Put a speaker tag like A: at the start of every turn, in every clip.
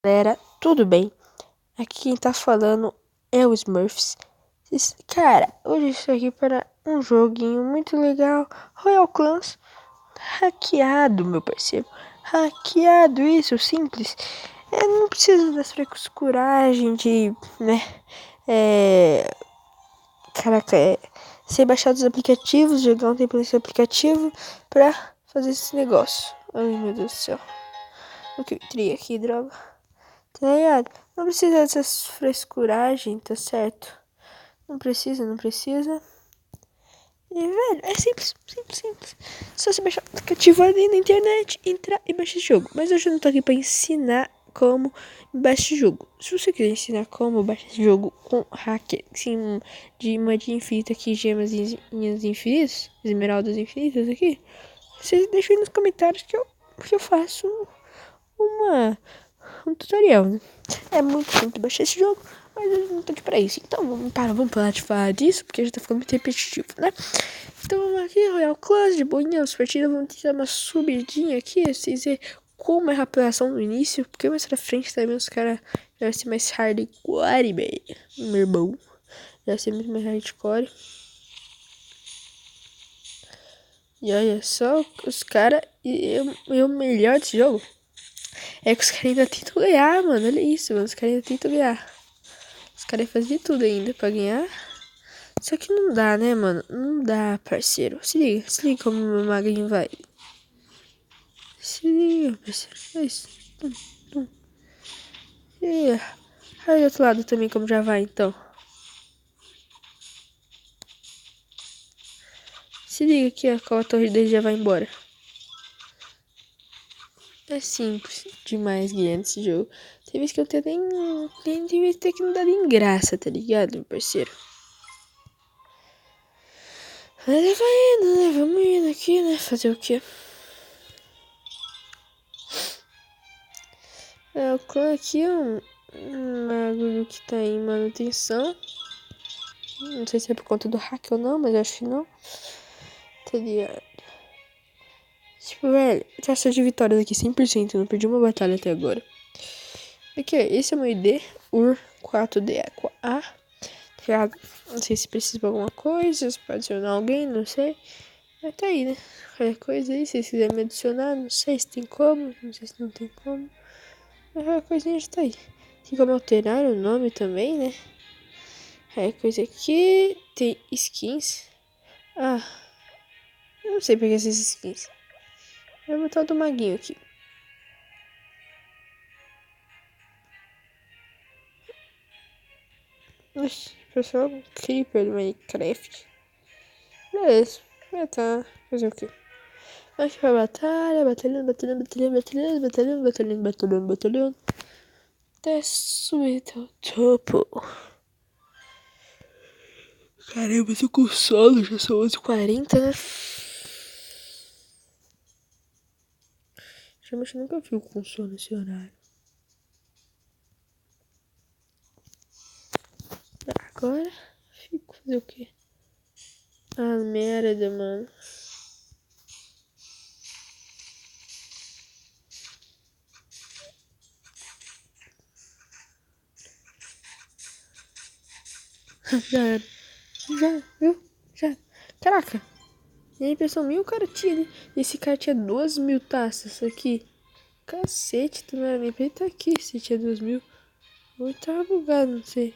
A: Galera, tudo bem? Aqui quem tá falando é o Smurfs. Cara, hoje eu estou aqui para um joguinho muito legal, Royal Clans. Hackeado, meu parceiro. Hackeado, isso, simples. Não precisa das frescuragem de, né, caraca, ser baixar os aplicativos, jogar um tempo nesse aplicativo pra fazer esse negócio. Ai, meu Deus do céu. O que eu entrei aqui, droga. Tá ligado? Não precisa dessas frescuragens, tá certo? Não precisa. E, velho, é simples. Só você baixar o aplicativo ali na internet, entrar e baixar esse jogo. Mas eu já não tô aqui pra ensinar como baixar esse jogo. Se você quiser ensinar como baixar esse jogo com hacker, sim, de magia infinita aqui, gemas infinitas, esmeraldas infinitas aqui, vocês deixam aí nos comentários que eu faço um tutorial, né? É muito simples baixar esse jogo, mas eu não tô aqui pra isso. Então vamos parar de falar disso, porque já tá ficando muito repetitivo, né? Então vamos aqui, Royal Class, de boinha, as partidas vão ter uma subidinha aqui, vocês verem como é a apelação no início, porque mais pra frente também os caras vai ser mais hardcore, velho. Meu irmão, vai ser muito mais hardcore. E olha só, os caras, e o melhor desse jogo é que os caras ainda tentam ganhar, mano. Olha isso, mano. Os caras ainda tentam ganhar. Os caras fazem de tudo ainda pra ganhar. Só que não dá, né, mano? Não dá, parceiro. Se liga como meu magrinho vai. Se liga, parceiro. É isso. E olha do outro lado também como já vai, então. Se liga aqui, ó, qual a torre dele já vai embora. É simples demais ganhar nesse jogo. Tem vezes que eu tenho nem... Tem vezes que não dá nem graça, tá ligado, meu parceiro? Mas vai indo, né? Vamos indo aqui, né? Fazer o quê? O clã aqui é um bagulho que tá em manutenção. Não sei se é por conta do hack ou não, mas acho que não. Tá ligado? Tipo, velho, taxa de vitórias aqui 100%. Não perdi uma batalha até agora. Aqui, ó, esse é meu ID. UR4D Aqua A. Não sei se precisa de alguma coisa, se pode adicionar alguém, não sei. Mas tá aí, né? Qualquer coisa aí, se vocês quiserem me adicionar, não sei se tem como, não sei se não tem como. Mas qualquer coisinha já tá aí. Tem como alterar o nome também, né? Qualquer coisa aqui, tem skins. Ah, eu não sei porque essas skins. Vou botar o do maguinho aqui. Oxi, pessoal, creeper do Minecraft. Beleza, já tá. Fazer o quê? Aqui pra batalha, batalhão. Até subir até o topo. Caramba, eu tô com sono, já são 11h40, né? Geralmente eu nunca fico com sono nesse horário. Agora, fico fazer o quê? Ah, merda, mano. Já era. Já, viu? Já. Caraca. E a impressão minha, o cara tinha, né? Esse cara tinha 2.000 taças aqui. Cacete, tu não era nem pra ele tá aqui se tinha 2.000. Ou tava bugado, não sei.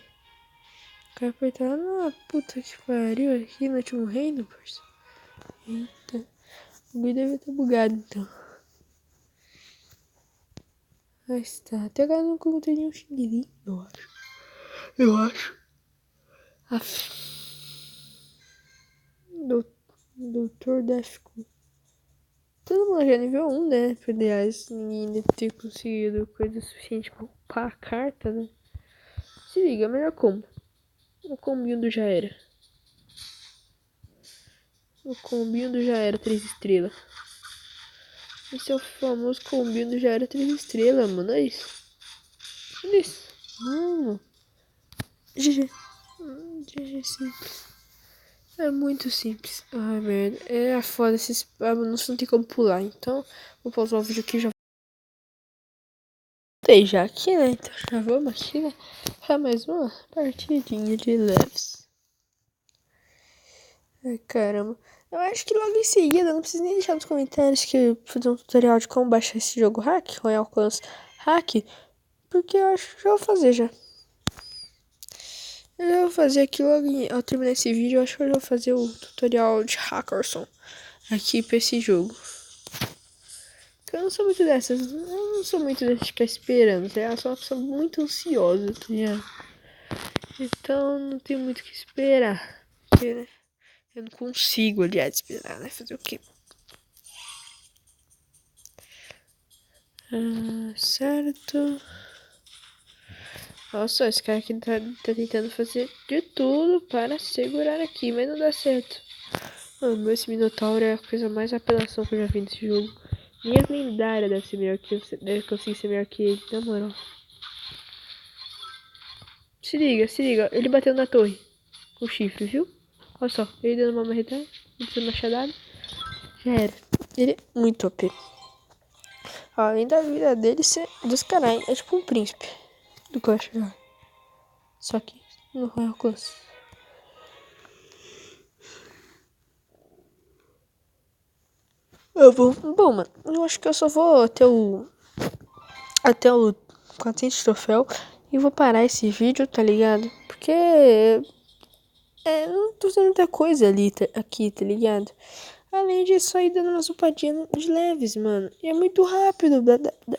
A: O cara foi estar na puta que pariu aqui no último reino, parça. Eita. O bagulho deve estar bugado, então. Mas tá. Até agora não encontrei nenhum xinguirim, eu acho. Doutor Défico. Todo mundo já nível 1, né? Aliás, ninguém ainda ter conseguido coisa suficiente pra upar a carta, né? Se liga, melhor combo. O combinho do já era. O combinho do já era 3 estrelas. Esse é o famoso combinho do já era 3 estrelas, mano. É isso. Olha isso. Mano. GG. GG simples. É muito simples. Ai, merda. É foda esses anúncios, não tem como pular. Então, vou pausar o vídeo aqui e já voltei já aqui, né? Então já vamos aqui, né? Pra mais uma partidinha de leves. Ai, caramba. Eu acho que logo em seguida, não precisa nem deixar nos comentários que eu vou fazer um tutorial de como baixar esse jogo hack, Royal Clans Hack, porque eu acho que já vou fazer já. Eu já vou fazer aqui logo ao terminar esse vídeo, eu acho que eu já vou fazer o tutorial de Hackerson aqui pra esse jogo. Porque eu não sou muito dessas, eu não sou muito dessas de ficar esperando, tá? Eu sou uma pessoa muito ansiosa, tá ligado? Então não tem muito o que esperar, porque, né? Eu não consigo, aliás, esperar, né? Fazer o quê? Certo. Nossa, esse cara aqui tá tentando fazer de tudo para segurar aqui, mas não dá certo. Mano, esse Minotauro é a coisa mais apelação que eu já vi nesse jogo. Nem as lendárias deve ser melhor que eu, deve conseguir ser melhor que ele, na moral. Se liga, ele bateu na torre. Com o chifre, viu? Olha só, ele dando uma marretada, dando machadada. Já era. Ele é muito OP. Além da vida dele ser dos caras, é tipo um príncipe do Clash Royale. Só que no Royal Clash. Bom, mano, eu acho que eu só vou até o 400 troféu e vou parar esse vídeo, tá ligado? Porque não tô fazendo muita coisa ali, aqui, tá ligado? Além disso, só ir dando umas upadinhas de leves, mano. E é muito rápido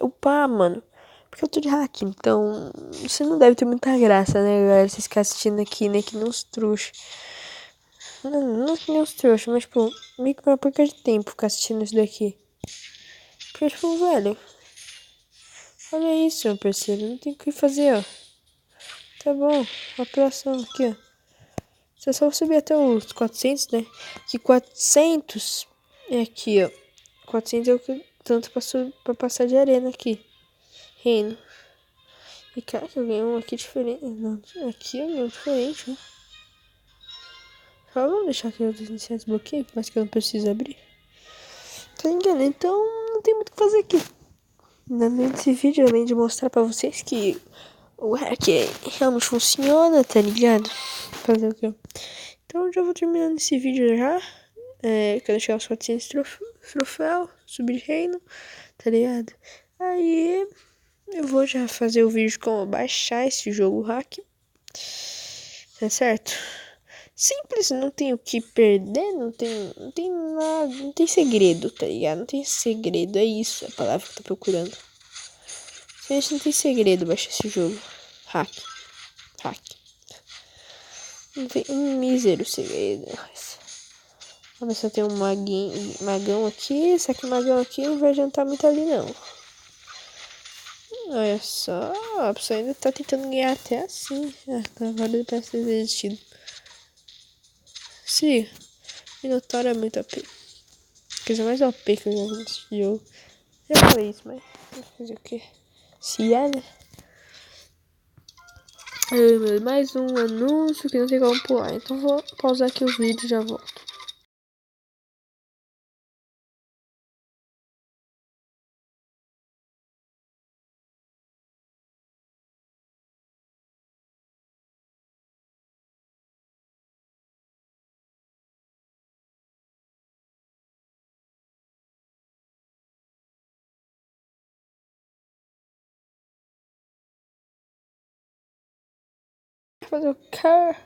A: upar, mano. Porque eu tô de hack, então você não deve ter muita graça, né, galera? Vocês ficarem assistindo aqui, né, que nem uns trouxas. Não que nem uns trouxas, mas, tipo, meio que uma perca de tempo ficar assistindo isso daqui. Porque, tipo, velho, olha isso, meu parceiro. Não tem o que fazer, ó. Tá bom, apelação aqui, ó. Você só subir até os 400, né? Que 400 é aqui, ó. 400 é o que tanto pra passar de arena aqui. Reino. E cara, que eu ganhei um aqui diferente. Não, aqui eu ganhei um diferente, ó. Só vamos deixar aqui os iniciantes bloqueio, mas que eu não preciso abrir. Tá ligado? Então não tem muito o que fazer aqui. Nesse vídeo, além de mostrar pra vocês que o hack realmente funciona, tá ligado? Fazer o quê? Então já vou terminando esse vídeo já. Quando chegar aos 400 troféu, subir de reino, tá ligado? Aí eu vou já fazer o vídeo de como baixar esse jogo hack. Tá certo? Simples, não tem o que perder, não tem nada, não tem segredo, tá ligado? Não tem segredo, é isso a palavra que eu tô procurando. Gente, não tem segredo baixar esse jogo. Hack. Não tem um mísero segredo. Vamos ver se eu tenho um magão aqui. Só que o magão aqui não vai adiantar muito ali, não. Olha só, a pessoa ainda tá tentando ganhar até assim. Tá agora parece ter desistido. Sim, Minotauro é muito OP. Coisa mais OP que eu já vi nesse jogo. Já falei isso, mas vou fazer o quê? Se é, né? Mais um anúncio que não sei como pular. Então vou pausar aqui o vídeo e já volto. Vou fazer o car.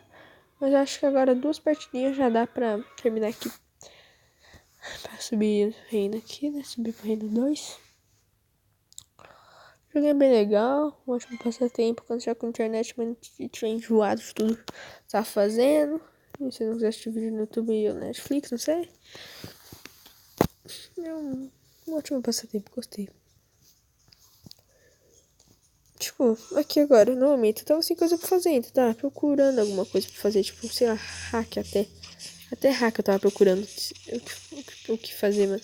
A: Mas acho que agora 2 partidinhas já dá pra terminar aqui. Pra subir reino aqui, né? Subir pro reino 2. O jogo é bem legal, um ótimo passatempo quando já com internet, mas não tiver enjoado de tudo que tá fazendo. E se não quiser assistir vídeo no YouTube ou Netflix, não sei. É um ótimo passatempo, gostei. Tipo, aqui agora, no momento, eu tava sem coisa pra fazer, então tava procurando alguma coisa pra fazer, tipo, sei lá, hack até. Até hack eu tava procurando o que fazer, mano.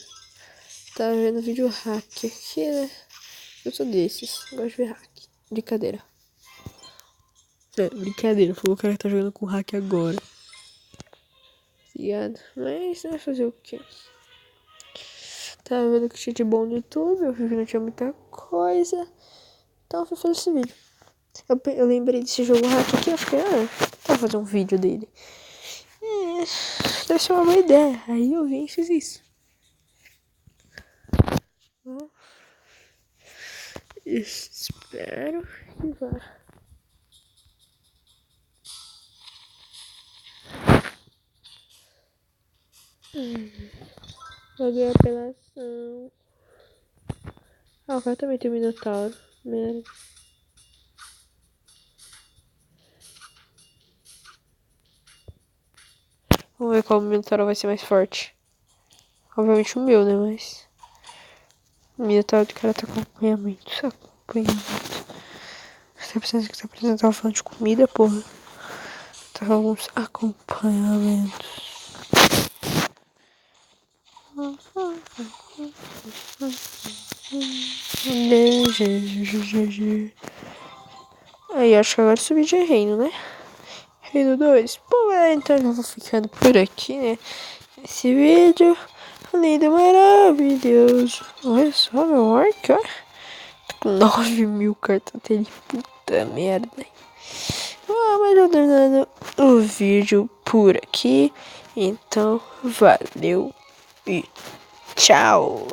A: Tava vendo vídeo hack aqui, né? Eu sou desses, gosto de ver hack. Brincadeira. Brincadeira, foi o cara que tá jogando com hack agora. Ligado? Mas vai fazer o quê? Tava vendo que tinha de bom no YouTube, eu vi que não tinha muita coisa. Então eu fui fazer esse vídeo. Eu lembrei desse jogo hack aqui, eu fiquei, vou fazer um vídeo dele. Deve ser uma boa ideia. Aí eu vim e fiz isso. Espero que vá. Joguei apelação. O cara também tem Minotauro. Merda. Vamos ver qual Minotauro vai ser mais forte. Obviamente o meu, né? Mas. O Minotauro do cara tá com acompanhamento. Tá precisando, tava falando de comida, porra. Tá com alguns acompanhamentos. Aí, acho que agora subir de reino, né? Reino 2. Bom, então já vou ficando por aqui, né? Esse vídeo lindo, maravilhoso. Olha só meu orc, ó. Tô com 9.000 cartas dele. Puta merda. Mas eu tô terminando o vídeo por aqui. Então, valeu e tchau.